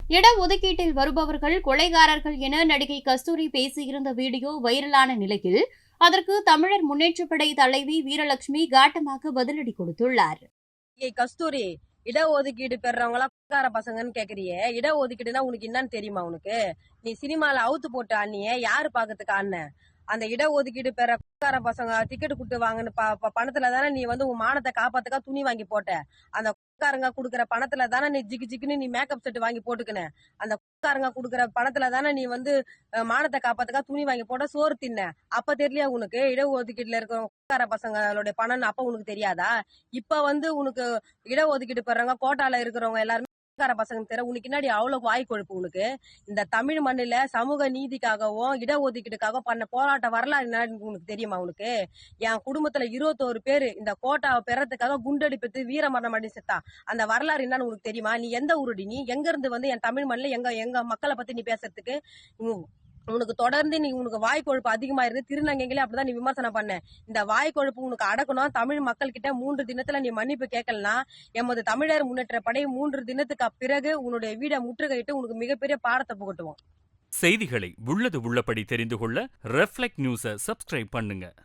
இடஒதுக்கீட்டில் வருபவர்கள் கொலைகாரர்கள் என நடிகை கஸ்தூரி பேசியிருந்த வீடியோ வைரலான நிலையில் அதற்கு தமிழர் முன்னேற்றப்படை தலைவி வீரலட்சுமி காட்டமாக பதிலடி கொடுத்துள்ளார். கஸ்தூரி, இடஒதுக்கீடு பெறவங்களா பசங்கன்னு கேக்குறிய, இடஒதுக்கீடுனா உனக்கு என்னன்னு தெரியுமா? உனக்கு நீ சினிமால அவுத்து போட்டு அண்ணிய யாரு பாக்கிறதுக்கு அண்ணன்? அந்த இடஒதுக்கீடு பெற பசங்க டிக்கெட் கொடுத்து வாங்கன்னு பணத்துல தானே நீ வந்து உன் மானத்தை காப்பாத்துக்கா துணி வாங்கி போட்ட. அந்த காரங்க குடுக்கற பணத்துல தானே நீ ஜிக்குன்னு நீ மேக்கப் செட் வாங்கி போட்டுக்கின. அந்த காரங்க குடுக்கற பணத்துல தானே நீ வந்து மானத்தை காப்பாத்துக்கா துணி வாங்கி போட்ட, சோறு தின்ன. அப்ப தெரியலையா உனக்கு இடஒதுக்கீட்டுல இருக்கிற பசங்களுடைய பணம் அப்ப உனக்கு தெரியாதா? இப்ப வந்து உனக்கு இடஒதுக்கீடு பெறவங்க கோட்டால இருக்கிறவங்க எல்லாருமே பசங்க தெரிய உனக்கு பின்னாடி அவ்வளவு வாய் கொழுப்பு உனக்கு. இந்த தமிழ் மண்ணில சமூக நீதிக்காகவும் இடஒதுக்கீடுக்காக பண்ண போராட்ட வரலாறு உனக்கு தெரியுமா? உனக்கு என் குடும்பத்துல 21 பேரு இந்த கோட்டாவை பெறத்துக்காக குண்டடிப்பத்து வீரமரணம் அடி செத்தா. அந்த வரலாறு என்னன்னு உனக்கு தெரியுமா? நீ எந்த ஊருடி? நீ எங்க இருந்து வந்து என் தமிழ் மண்ணில எங்க மக்களை பத்தி நீ பேசுறதுக்கு? உனக்கு தொடர்ந்து நீ உனக்கு வாய் கொழுப்பு அதிகமா இருக்கு. திருநங்கைகளே அப்படிதான் நீ விமர்சனம் பண்ண. இந்த வாய் கொழுப்பு உனக்கு அடக்கணும். தமிழ் மக்கள் கிட்ட 3 தினத்துல நீ மன்னிப்பு கேட்கலனா எமது தமிழர் முன்னேற்ற படை 3 தினத்துக்கு பிறகு உன்னுடைய வீடை முற்றுகையிட்டு உனக்கு மிகப்பெரிய பாடத்தை புகட்டுவோம். செய்திகளை உள்ளது உள்ளபடி தெரிந்து கொள்ள ரெஃப்ளெக்ட் நியூஸை சப்ஸ்கிரைப் பண்ணுங்க.